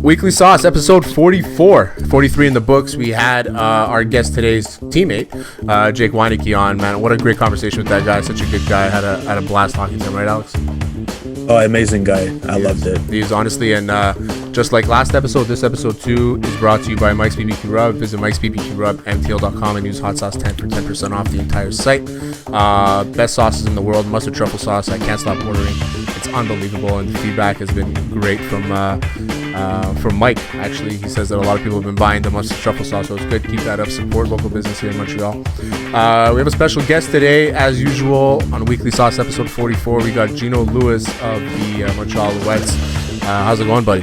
Weekly Sauce, episode 44. 43 in the books. We had our guest today's teammate, Jake Weineke, on. Man, what a great conversation with that guy. Such a good guy. Had a blast talking to him, right, Alex? Oh, amazing guy. I loved it. He's honestly, and just like last episode, this episode 2 is brought to you by Mike's BBQ Rub. Visit Mike's BBQ Rub, MTL.com, and use Hot Sauce 10 for 10% off the entire site. Best sauces in the world, mustard truffle sauce. I can't stop ordering. It's unbelievable, and the feedback has been great from Mike. Actually, he says that a lot of people have been buying the mustard truffle sauce, so it's good. Keep that up. Support local business here in Montreal. We have a special guest today, as usual, on Weekly Sauce episode 44. We got Geno Lewis of the Montreal Alouettes. How's it going, buddy?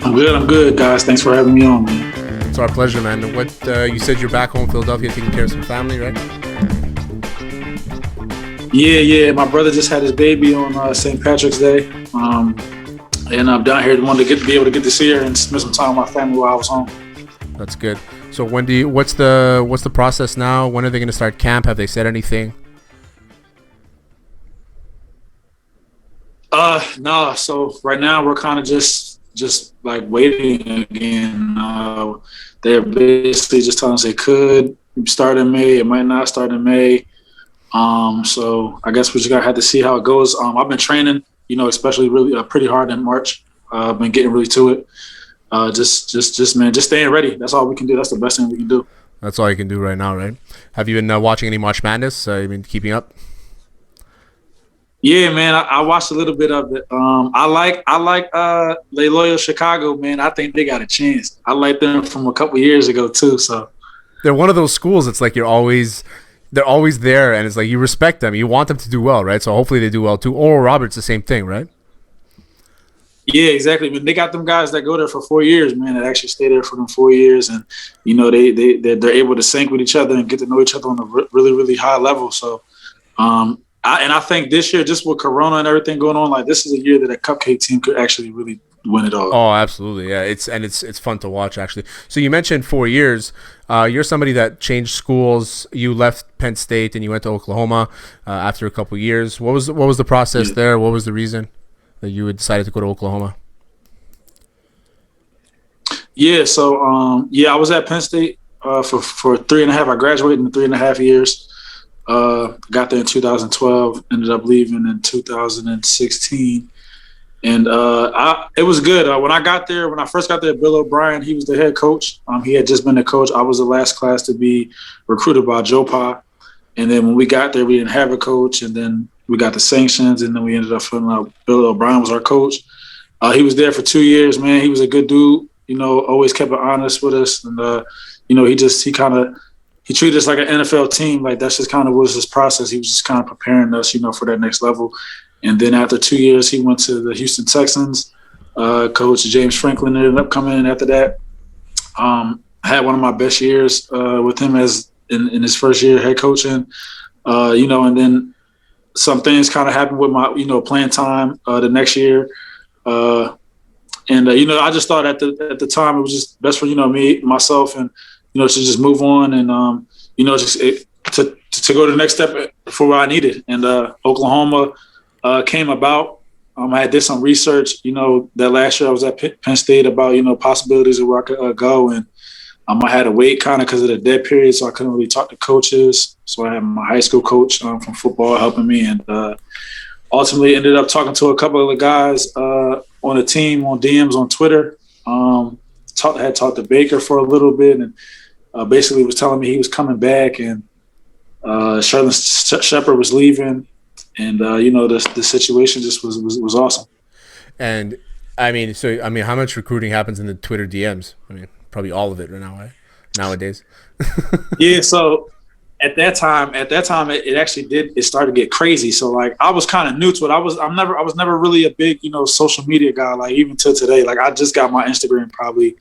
I'm good, guys. Thanks for having me on, man. It's our pleasure, man. What you said you're back home in Philadelphia taking care of some family, right? Yeah. My brother just had his baby on St. Patrick's Day. And I'm down here wanted to be able to get to see her and spend some time with my family while I was home. That's good. So what's the process now? When are they going to start camp? Have they said anything? No. So right now we're kind of just like waiting again. They're basically just telling us it could start in May. It might not start in May. So I guess we just gotta have to see how it goes. I've been training, especially really pretty hard in March. I've been getting really to it. Just man, just staying ready. That's all we can do. That's the best thing we can do. That's all you can do right now, right? Have you been watching any March Madness? You've been keeping up? Yeah, man, I watched a little bit of it. I like Loyola Chicago, man. I think they got a chance. I like them from a couple years ago too. So they're one of those schools. It's like they're always there, and it's like you respect them. You want them to do well, right? So hopefully they do well too. Oral Roberts, the same thing, right? Yeah, exactly. I mean, they got them guys that go there for 4 years, man, that actually stay there for them 4 years, and they're able to sync with each other and get to know each other on a really, really high level. So. I think this year, just with Corona and everything going on, like this is a year that a cupcake team could actually really win it all. Oh, absolutely, yeah. It's fun to watch actually. So you mentioned 4 years. You're somebody that changed schools. You left Penn State and you went to Oklahoma after a couple years. What was the process there? What was the reason that you had decided to go to Oklahoma? Yeah, so I was at Penn State for 3.5. I graduated in 3.5 years. Got there in 2012, ended up leaving in 2016. And it was good. When I first got there, Bill O'Brien, he was the head coach. He had just been the coach. I was the last class to be recruited by Joe Pa. And then when we got there, we didn't have a coach. And then we got the sanctions, and then we ended up filling out Bill O'Brien was our coach. He was there for 2 years, man. He was a good dude, always kept it honest with us. And, he treated us like an NFL team. Like that's just kind of was his process. He was just kind of preparing us, for that next level. And then after 2 years, he went to the Houston Texans. Coach James Franklin ended up coming in after that. I had one of my best years with him as in his first year head coaching. And then some things kind of happened with my, playing time the next year. I just thought at the time it was just best for, me, myself, and to just move on and, to go to the next step for what I needed. And Oklahoma came about. I did some research, that last year I was at Penn State about, possibilities of where I could go. And I had to wait kind of because of the dead period, so I couldn't really talk to coaches. So I had my high school coach from football helping me. And ultimately ended up talking to a couple of the guys on the team, on DMs, on Twitter. Had talked to Baker for a little bit, and basically was telling me he was coming back, and Sherlin Shepard was leaving, and the situation just was awesome. And how much recruiting happens in the Twitter DMs? Probably all of it right now, right? Nowadays. Yeah. So at that time, it actually it started to get crazy. So like I was kind of new to it. I was never really a big social media guy. Like even till today, like I just got my Instagram probably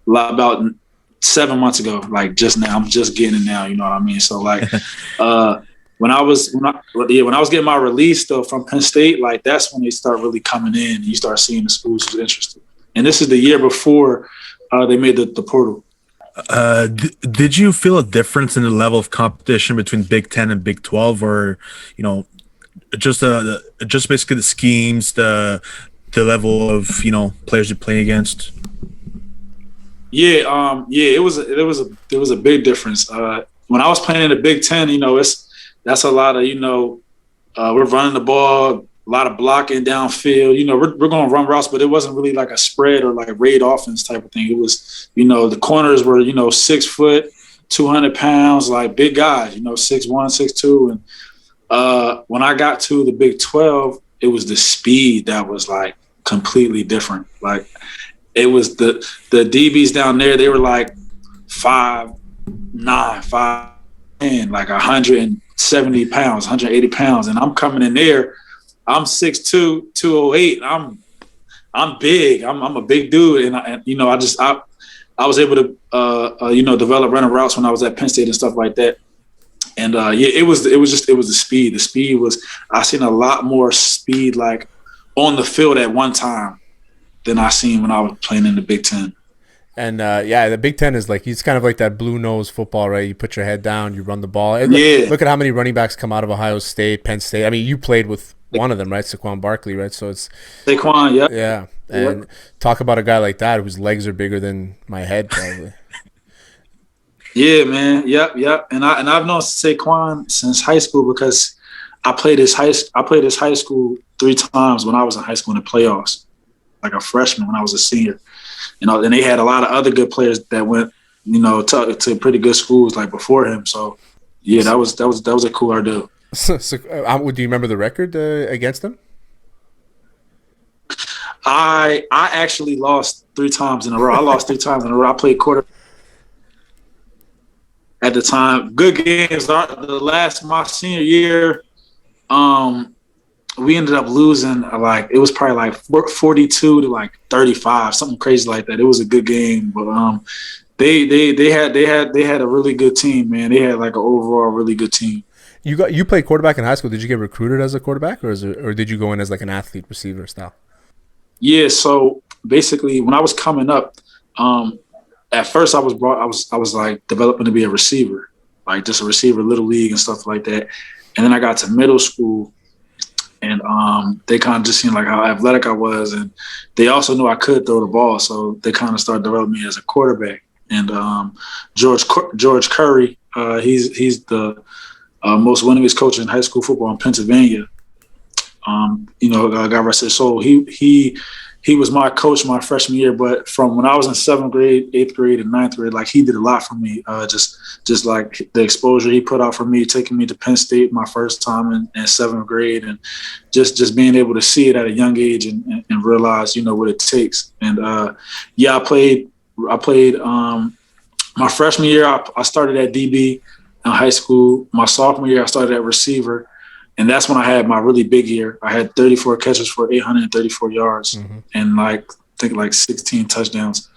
about 7 months ago. Like just now, I'm just getting it now. You know what I mean? So like when I was getting my release though from Penn State, like that's when they start really coming in and you start seeing the schools who's interested. And this is the year before they made the portal. Did you feel a difference in the level of competition between Big Ten and Big 12, or you know, just basically the schemes, the level of players you play against? Yeah, yeah, it was a big difference. When I was playing in the Big Ten, that's a lot of we're running the ball, a lot of blocking downfield. We're going to run routes, but it wasn't really like a spread or like a raid offense type of thing. It was the corners were 6 foot, 200 pounds, like big guys. 6'1", 6'2", and when I got to the Big 12, it was the speed that was like completely different. Like it was the DBs down there, they were like 5'9", 5'10", like 170 pounds, 180 pounds. And I'm coming in there, I'm 6'2", 208. I'm big. I'm a big dude. And I was able to develop running routes when I was at Penn State and stuff like that. And it was the speed. The speed was, I seen a lot more speed like on the field at one time than I seen when I was playing in the Big Ten. And the Big Ten is like, he's kind of like that blue nose football, right? You put your head down, you run the ball. Look at how many running backs come out of Ohio State, Penn State. I mean, you played with one of them, right? Saquon Barkley, right? So it's Saquon, yeah. Yeah. And talk about a guy like that whose legs are bigger than my head, probably. Yeah, man. Yep. And I've known Saquon since high school because I played his high school 3 times when I was in high school in the playoffs, like a freshman when I was a senior. And they had a lot of other good players that went, to pretty good schools like before him. So yeah, that was a cool ordeal. So, do you remember the record against him? I actually lost 3 times in a row. I lost 3 times in a row. I played quarter at the time. Good games. The last my senior year, we ended up losing it was probably like 42 to like 35, something crazy like that. It was a good game, but they had a really good team, man. They had like an overall really good team. You played quarterback in high school. Did you get recruited as a quarterback, or did you go in as like an athlete receiver style? Yeah, so basically when I was coming up, at first I was like developing to be a receiver, like just a receiver, little league and stuff like that. And then I got to middle school, and they kind of just seen like how athletic I was, and they also knew I could throw the ball, so they kind of started developing me as a quarterback. And George Curry, he's the most winningest coach in high school football in Pennsylvania. God rest his soul. He was my coach my freshman year, but from when I was in 7th grade, 8th grade, and 9th grade, like he did a lot for me. Just like the exposure he put out for me, taking me to Penn State my first time in 7th grade, and just being able to see it at a young age and realize what it takes. And I played my freshman year. I started at DB in high school. My sophomore year, I started at receiver. And that's when I had my really big year. I had 34 catches for 834 yards and I think 16 touchdowns.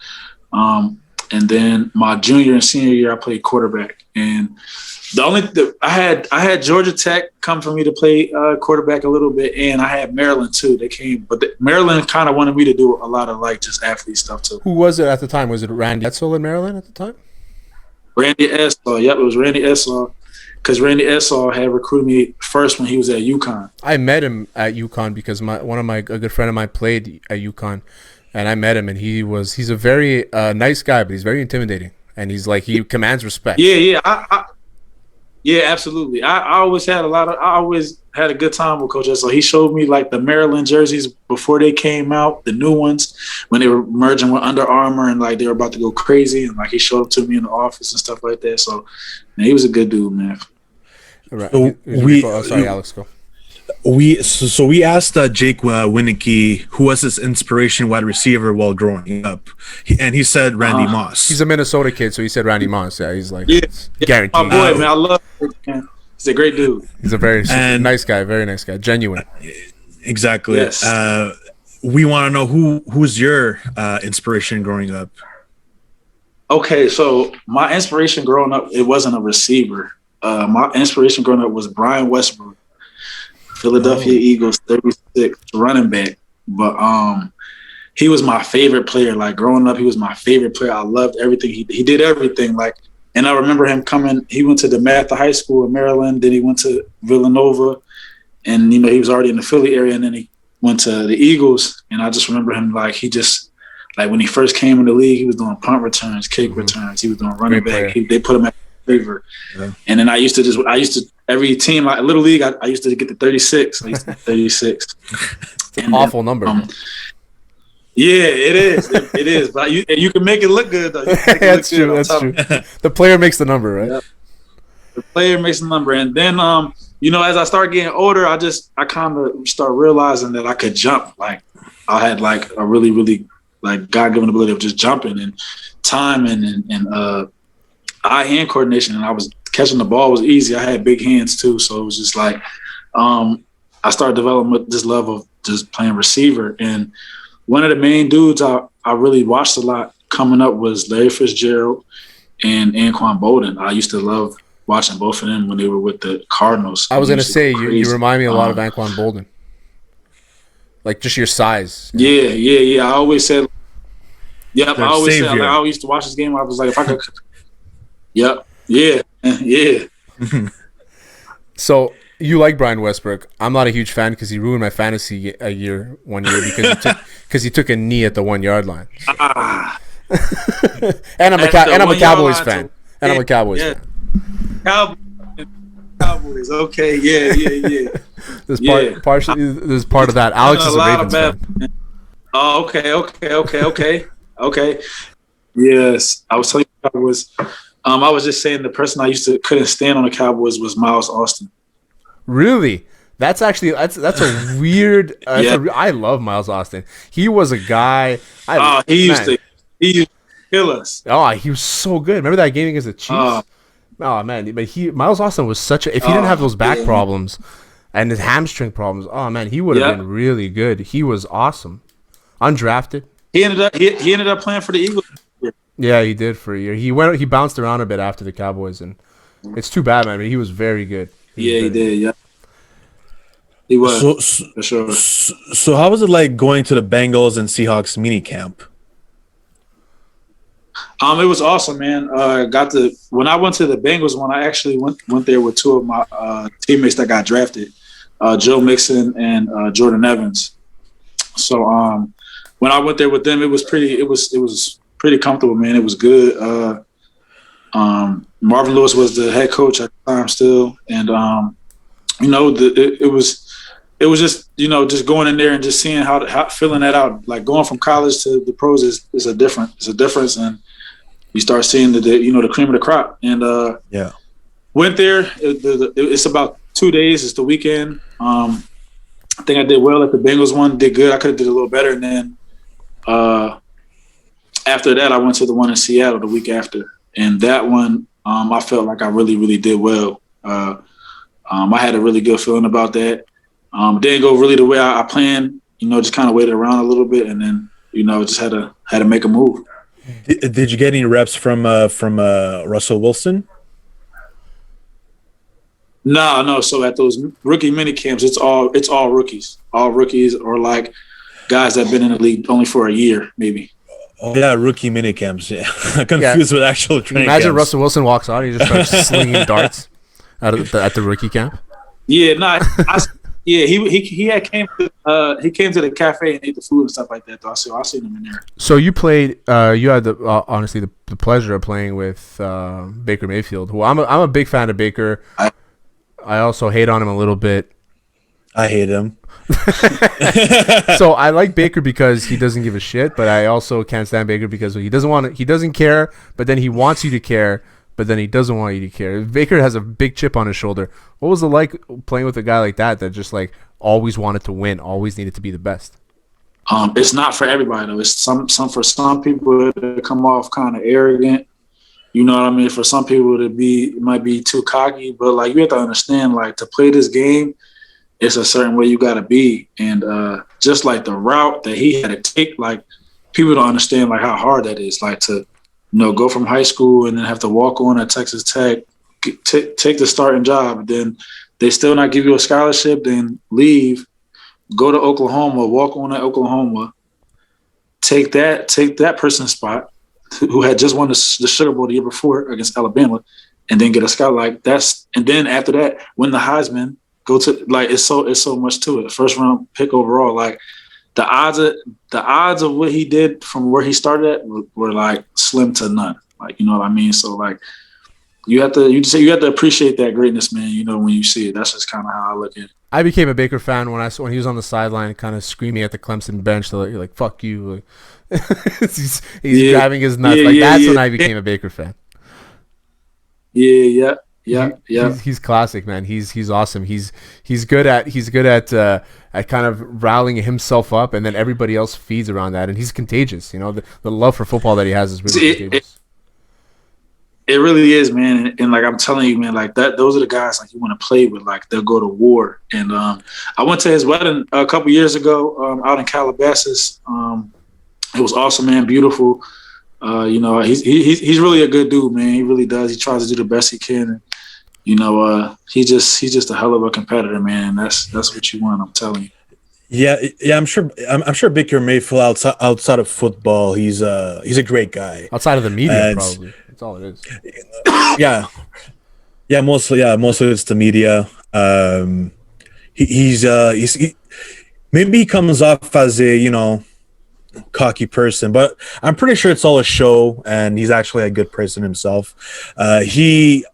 And then my junior and senior year, I played quarterback. And I had Georgia Tech come for me to play quarterback a little bit, and I had Maryland too. They came, but Maryland kind of wanted me to do a lot of just athlete stuff too. Who was it at the time? Was it Randy Edsall in Maryland at the time? Randy Edsall. Yep, it was Randy Edsall. Because Randy Edsall had recruited me first when he was at UConn. I met him at UConn because a good friend of mine played at UConn, and I met him, and he's a very nice guy, but he's very intimidating, and he commands respect. Yeah, yeah, absolutely. I always had a good time with Coach Edsall. He showed me the Maryland jerseys before they came out, the new ones when they were merging with Under Armour, and they were about to go crazy, and he showed them to me in the office and stuff like that. So, man, he was a good dude, man. Right. So sorry, Alex, go. We asked Jake Winicky who was his inspiration wide receiver while growing up, and he said Randy Moss. He's a Minnesota kid, so he said Randy Moss. Yeah, he's guaranteed. My boy, man, I love him. He's a great dude. He's a very nice guy, very nice guy, genuine. Exactly. Yes. We want to know who's your inspiration growing up. Okay, so my inspiration growing up, it wasn't a receiver. My inspiration growing up was Brian Westbrook, Philadelphia Eagles, 36 running back. But he was my favorite player. Like growing up, he was my favorite player. I loved everything. He did everything. Like, and I remember him coming. He went to DeMatha High School in Maryland. Then he went to Villanova, and he was already in the Philly area. And then he went to the Eagles. And I just remember him like when he first came in the league, he was doing punt returns, kick returns. He was doing running back. They put him at favor. Yeah. And then I used to every team, Little League, I used to get the 36. I used to get 36. It's an awful number. Yeah, it is. It is. But you can make it look good, though. That's true. That's true. The player makes the number, right? Yep. The player makes the number. And then, as I start getting older, I kind of start realizing that I could jump. Like, I had, like, a really, really, like, God-given ability of just jumping and timing and eye-hand coordination. And I was catching the ball was easy. I had big hands, too. So it was just like I started developing this love of just playing receiver. And one of the main dudes I really watched a lot coming up was Larry Fitzgerald and Anquan Bolden. I used to love watching both of them when they were with the Cardinals. I was going to say, you remind me a lot of Anquan Bolden. Like, just your size. Yeah. I always said, I used to watch this game. I was like, if I could. Yep. Yeah. So you like Brian Westbrook. I'm not a huge fan because he ruined my fantasy one year because he took a knee at the 1 yard line. And I'm a Cowboys fan. And I'm a Cowboys fan. Cowboys. Okay. Yeah. There's part of that. Alex is a Ravens fan. Oh, okay. Yes, I was telling you Cowboys. I was just saying the person I couldn't stand on the Cowboys was Miles Austin. Really? That's a weird. I love Miles Austin. He was a guy. He used to kill us. Oh, he was so good. Remember that game against the Chiefs? Oh man, but Miles Austin was such a. If he didn't have those back problems and his hamstring problems, oh man, he would have been really good. He was awesome. Undrafted. He ended up playing for the Eagles. Yeah, he did for a year. He bounced around a bit after the Cowboys, and it's too bad, man. I mean, he was very good. He did. Yeah, he was for sure. So how was it like going to the Bengals and Seahawks mini camp? It was awesome, man. When I went to the Bengals one, I actually went there with two of my teammates that got drafted, Joe Mixon and Jordan Evans. So when I went there with them, it was pretty comfortable, man. It was good. Marvin Lewis was the head coach at the time still, and it was just just going in there and just seeing how filling that out. Like going from college to the pros is a difference, and you start seeing the cream of the crop. And went there. It's about 2 days. It's the weekend. I think I did well at the Bengals one. Did good. I could have did a little better, and then after that, I went to the one in Seattle the week after, and that one I felt like I really, really did well. I had a really good feeling about that. Didn't go really the way I planned. Just kind of waited around a little bit, and then just had to make a move. Did you get any reps from Russell Wilson? No. So at those rookie mini camps, it's all rookies, or like guys that've been in the league only for a year, maybe. Oh, yeah, rookie mini camps. Yeah, confused with actual training. Imagine camps. Russell Wilson walks out, he just starts slinging darts at the rookie camp. Yeah, no, he came to the cafe and ate the food and stuff like that. Though I seen him in there. So you played. You had honestly the pleasure of playing with Baker Mayfield, who I'm a big fan of Baker. I also hate on him a little bit. I hate him. So I like Baker because he doesn't give a shit, but I also can't stand Baker because he doesn't care, but then he wants you to care, but then he doesn't want you to care. Baker has a big chip on his shoulder. What was it like playing with a guy like that just like always wanted to win, always needed to be the best? It's not for everybody though. It's for some people to come off kind of arrogant. You know what I mean? For some people it might be too cocky, but like you have to understand, like to play this game, it's a certain way you got to be. And just like the route that he had to take, like people don't understand like how hard that is. Like to, go from high school and then have to walk on at Texas Tech, take the starting job, then they still not give you a scholarship, then leave, go to Oklahoma, walk on at Oklahoma, take that person's spot who had just won the Sugar Bowl the year before against Alabama, and then get a scout like that's, and then after that win the Heisman, go to like it's so much to it. First round pick overall, like the odds of what he did from where he started at were like slim to none. Like, you know what I mean? So like you have to appreciate that greatness, man. You know, when you see it, that's just kind of how I look at it. I became a Baker fan when he was on the sideline, kind of screaming at the Clemson bench. You're like, "Fuck you!" Like, he's driving his nuts. That's when I became a Baker fan. Yeah. He's classic, man. He's awesome. He's good at kind of rallying himself up, and then everybody else feeds around that, and he's contagious. You know, the love for football that he has is really contagious. It really is, man. And like I'm telling you, man, like that, those are the guys like you want to play with. Like they'll go to war. And I went to his wedding a couple years ago out in Calabasas. It was awesome, man. Beautiful. You know, he's really a good dude, man. He really does. He tries to do the best he can. And, you know, he's just a hell of a competitor, man. That's what you want. I'm telling you. Yeah. I'm sure Baker Mayfield outside of football, he's a great guy. Outside of the media, probably. That's all it is. Yeah. Mostly it's the media. He maybe he comes off as a cocky person, but I'm pretty sure it's all a show, and he's actually a good person himself. He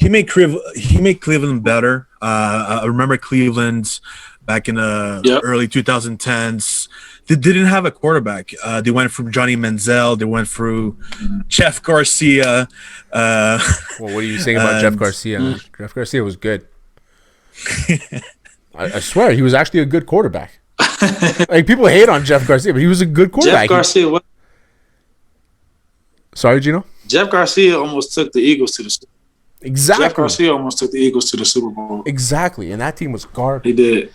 made Cleveland better. I remember Cleveland back in the early 2010s. They didn't have a quarterback. They went from Johnny Manziel. They went through Jeff Garcia. Well, what are you saying about Jeff Garcia? Jeff Garcia was good. I swear, he was actually a good quarterback. Like, people hate on Jeff Garcia, but he was a good quarterback. Jeff Garcia, what? Sorry, Geno? Jeff Garcia almost took the Eagles to the Super Bowl. Exactly. Jeff Garcia almost took the Eagles to the Super Bowl. Exactly, and that team was garbage. He did.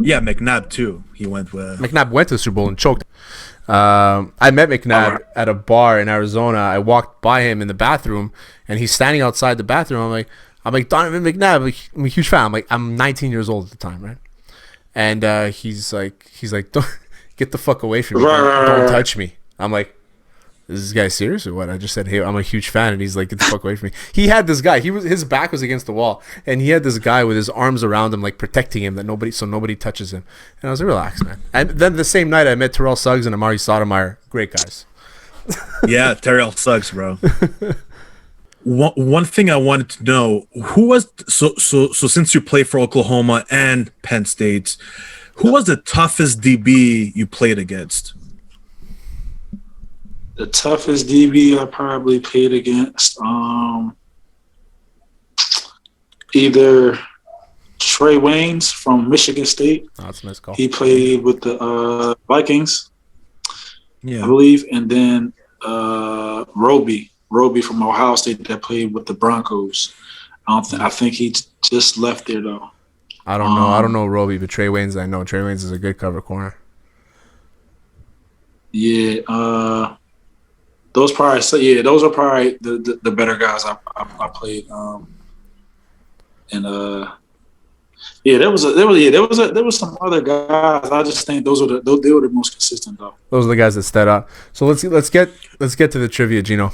Yeah, McNabb too. McNabb went to the Super Bowl and choked. I met McNabb at a bar in Arizona. I walked by him in the bathroom, and he's standing outside the bathroom. I'm like Donovan McNabb. I'm a huge fan. I'm 19 years old at the time, right? And he's like, don't get the fuck away from me. Don't touch me. I'm like, is this guy serious or what? I just said, hey, I'm a huge fan, and he's like, get the fuck away from me. He had this guy. His back was against the wall, and he had this guy with his arms around him, like protecting him, so nobody touches him. And I was like, relax, man. And then the same night, I met Terrell Suggs and Amari Sotomayor. Great guys. Yeah, Terrell Suggs, bro. One thing I wanted to know, who was so since you played for Oklahoma and Penn State, who was the toughest DB you played against? The toughest DB I probably played against, either Trey Waynes from Michigan State. Oh, that's a nice call. He played with the Vikings, I believe, and then Roby from Ohio State that played with the Broncos. I think he just left there though. I don't know. I don't know Roby, but Trey Waynes, I know. Trey Waynes is a good cover corner. Yeah. Those are probably the better guys I played. There was some other guys. I just think they were the most consistent though. Those are the guys that stood out. So let's get to the trivia, Geno.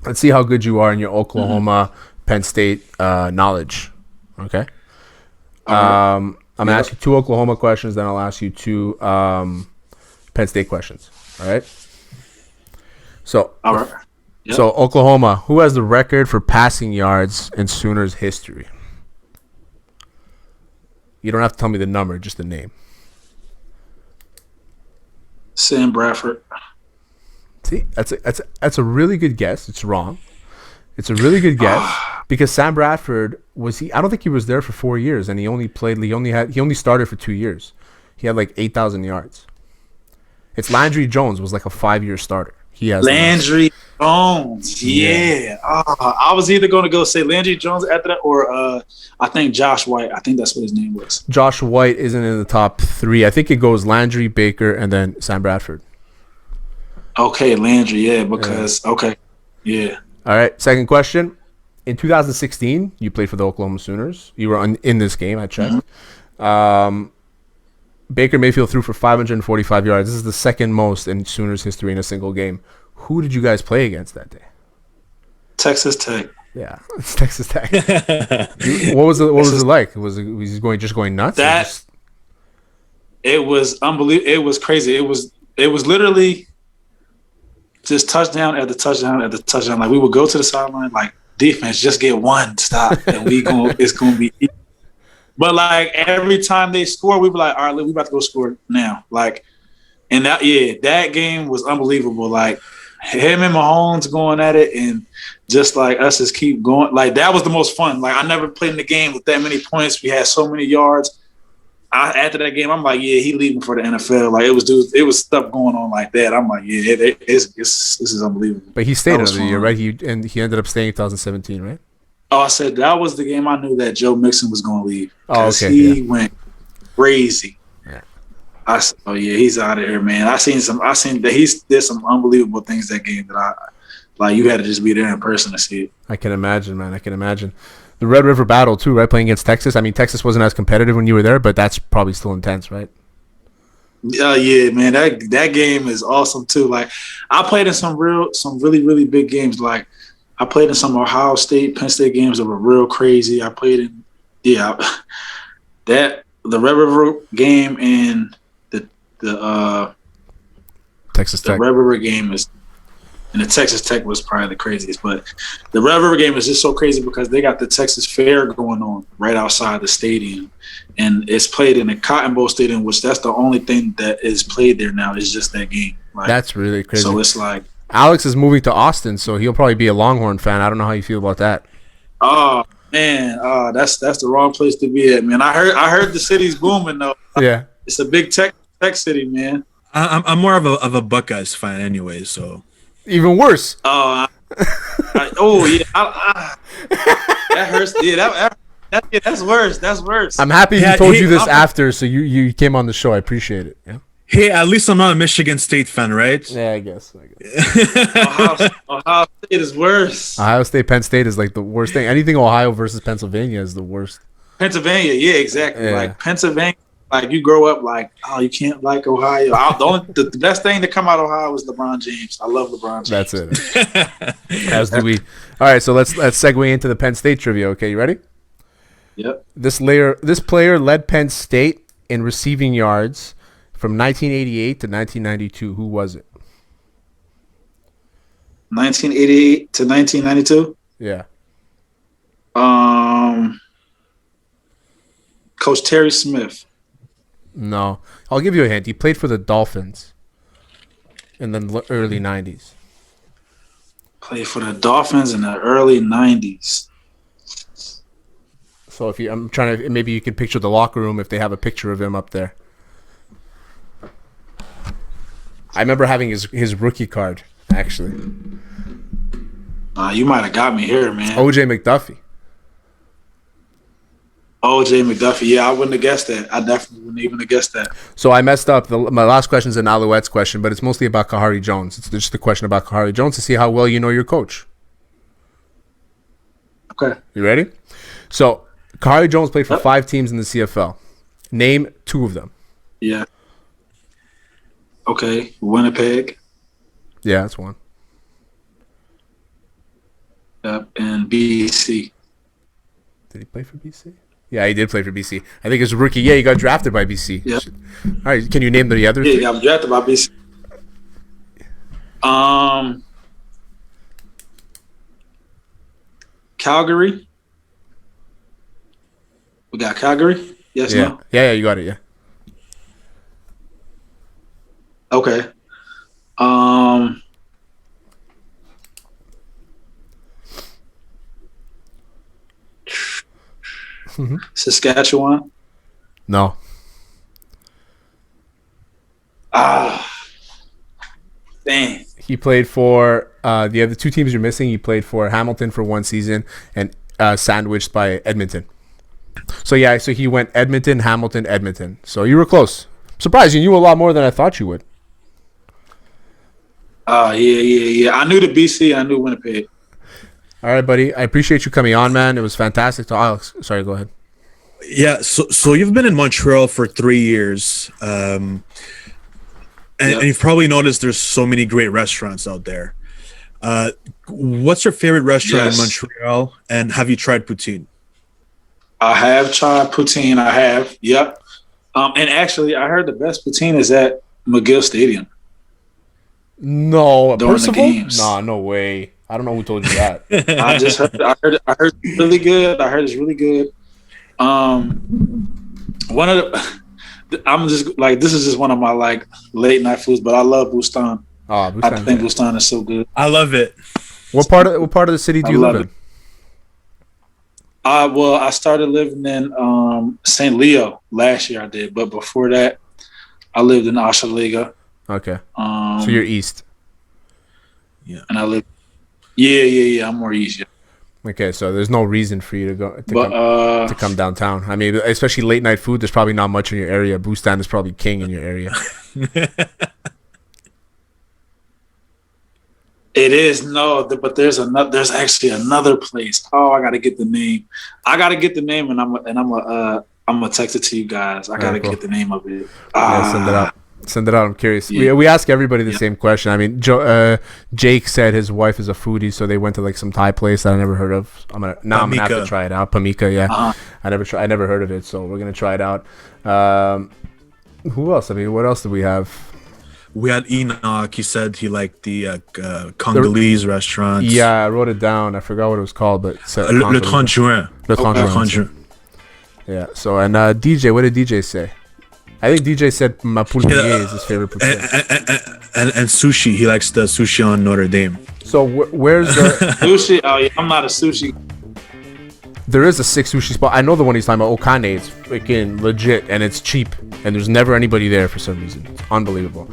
Let's see how good you are in your Oklahoma, Penn State knowledge. Okay. I'm gonna ask you 2 Oklahoma questions, then I'll ask you 2 Penn State questions. All right. So, Yep. So Oklahoma, who has the record for passing yards in Sooners history? You don't have to tell me the number, just the name. Sam Bradford. See, that's a really good guess. It's wrong. It's a really good guess because Sam Bradford I don't think he was there for 4 years, and he only started for 2 years. He had like 8,000 yards. It's Landry Jones was like a 5-year starter. He has Landry Jones. Yeah. I was either going to go say Landry Jones after that or I think Josh White. I think that's what his name was. Josh White isn't in the top 3. I think it goes Landry, Baker, and then Sam Bradford. Okay, Landry. Yeah, because okay. Yeah. All right. Second question. In 2016, you played for the Oklahoma Sooners. You were in this game. I checked. Baker Mayfield threw for 545 yards. This is the second most in Sooners history in a single game. Who did you guys play against that day? Texas Tech. Yeah, it's Texas Tech. What was it like? Was he going nuts? It was unbelievable. It was crazy. It was literally just touchdown after touchdown after touchdown. Like we would go to the sideline, like defense, just get one stop, and it's gonna be easy. But like every time they score, we were like, all right, we about to go score now. Like, and that game was unbelievable. Like him and Mahomes going at it, and just like us just keep going. Like that was the most fun. Like I never played in the game with that many points. We had so many yards. After that game, I'm like, yeah, he leaving for the NFL. Like it was stuff going on like that. I'm like, yeah, this is unbelievable. But he stayed another year, right? He ended up staying in 2017, right? Oh, I said that was the game I knew that Joe Mixon was going to leave. Oh, okay. He went crazy. Yeah. I said, oh yeah, he's out of here, man. I seen that he did some unbelievable things that game that you had to just be there in person to see it. I can imagine, man. I can imagine. The Red River Battle too, right? Playing against Texas. I mean, Texas wasn't as competitive when you were there, but that's probably still intense, right? Yeah, man. That game is awesome too. Like I played in some really, really big games. Like I played in some Ohio State, Penn State games that were real crazy. I played in the Red River game and the Texas Tech. The Red River game is. And the Texas Tech was probably the craziest. But the Red River game is just so crazy because they got the Texas Fair going on right outside the stadium. And it's played in the Cotton Bowl Stadium, which that's the only thing that is played there now is just that game. Like, that's really crazy. So it's like – Alex is moving to Austin, so he'll probably be a Longhorn fan. I don't know how you feel about that. Oh, man. That's the wrong place to be at, man. I heard the city's booming, though. Yeah. It's a big tech city, man. I'm more of a Buckeyes fan anyway, so – even worse. That hurts. Yeah, that's worse. That's worse. I'm happy he told you this after, so you came on the show. I appreciate it. Yeah. Hey, at least I'm not a Michigan State fan, right? Yeah, I guess. Ohio State is worse. Ohio State, Penn State is like the worst thing. Anything Ohio versus Pennsylvania is the worst. Pennsylvania, yeah, exactly. Yeah. Like Pennsylvania. Like you grow up like, oh, you can't like Ohio. The best thing to come out of Ohio is LeBron James. I love LeBron James. That's it. As do we. All right, so let's segue into the Penn State trivia. Okay, you ready? Yep. This player led Penn State in receiving yards from 1988 to 1992. Who was it? 1988 to 1992. Yeah. Coach Terry Smith. No, I'll give you a hint. He played for the Dolphins in the early 90s. Played for the Dolphins in the early 90s. So I'm trying to, maybe you can picture the locker room if they have a picture of him up there. I remember having his rookie card, actually. You might have got me here, man. O.J. McDuffie. O.J. McDuffie. Yeah, I wouldn't have guessed that. I definitely wouldn't even have guessed that. So I messed up. My last question is an Alouettes question, but it's mostly about Kahari Jones. It's just a question about Kahari Jones to see how well you know your coach. Okay. You ready? So Kahari Jones played for 5 teams in the CFL. Name 2 of them. Yeah. Okay. Winnipeg. Yeah, that's one. Yep. And BC. Did he play for BC? Yeah, he did play for BC. I think his rookie. Yeah, he got drafted by BC. Yeah. All right. Can you name the other 3? Yeah, he got drafted by BC. Calgary. We got Calgary. Yes. Yeah. No. Yeah. You got it. Yeah. Okay. Saskatchewan. No. Dang. He played for the other 2 teams you're missing. He played for Hamilton for 1 season and sandwiched by Edmonton. So he went Edmonton, Hamilton, Edmonton. So you were close. I'm surprised you knew a lot more than I thought you would. Yeah. I knew the BC. I knew Winnipeg. All right, buddy. I appreciate you coming on, man. It was fantastic. Alex, sorry, go ahead. Yeah, so you've been in Montreal for 3 years, and you've probably noticed there's so many great restaurants out there. What's your favorite restaurant in Montreal, and have you tried poutine? I have tried poutine. I have, yep. And actually, I heard the best poutine is at McGill Stadium. No, during the Percival? games. Nah, no way. I don't know who told you that. I just heard. I heard it's really good. I heard it's really good. One of the, I'm just like, this is just one of my like late night foods, but I love Boustan. Oh, I think Boustan is so good. I love it. What part of the city do you live in? Well, I started living in St. Leo last year. I did, but before that, I lived in Ashaliga. Okay. So you're east. Yeah. And I live. Yeah. I'm more east. Yeah. Okay, so there's no reason for you to come downtown. I mean, especially late night food. There's probably not much in your area. Boustan is probably king in your area. It is but there's another. There's actually another place. Oh, I gotta get the name. And I'm gonna text it to you guys. I gotta get the name of it. Yeah, send it out. Send it out. I'm curious. Yeah. We ask everybody the same question. I mean, Jake said his wife is a foodie, so they went to like some Thai place that I never heard of. I'm gonna have to try it out. Pamika, yeah. I never heard of it, so we're gonna try it out. Who else? I mean, what else do we have? We had Enoch. He said he liked the Congolese restaurants. Yeah, I wrote it down. I forgot what it was called, but Le 30 Juin. Le 30 Juin. Yeah. So and DJ, what did DJ say? I think DJ said Mapulmier is his favorite poutine. And sushi. He likes the sushi on Notre Dame. So where's the sushi? Oh yeah, I'm not a sushi. There is a sick sushi spot. I know the one he's talking about. Okane. It's freaking legit and it's cheap. And there's never anybody there for some reason. It's unbelievable.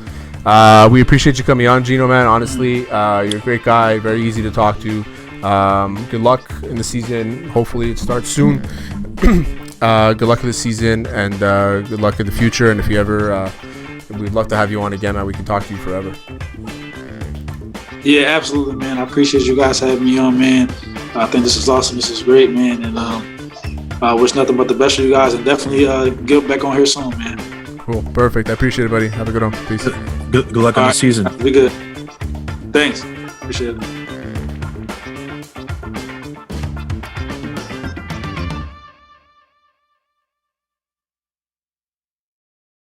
We appreciate you coming on, Geno, man. Honestly, you're a great guy. Very easy to talk to. Good luck in the season. Hopefully it starts soon. Good luck with the season and good luck in the future. And if you ever, we'd love to have you on again, man. We can talk to you forever. Yeah, absolutely, man. I appreciate you guys having me on, man. I think this is awesome. This is great, man. And wish nothing but the best for you guys. And definitely get back on here soon, man. Cool. Perfect. I appreciate it, buddy. Have a good one. Peace. Good luck on the season. Be good. Thanks. Appreciate it.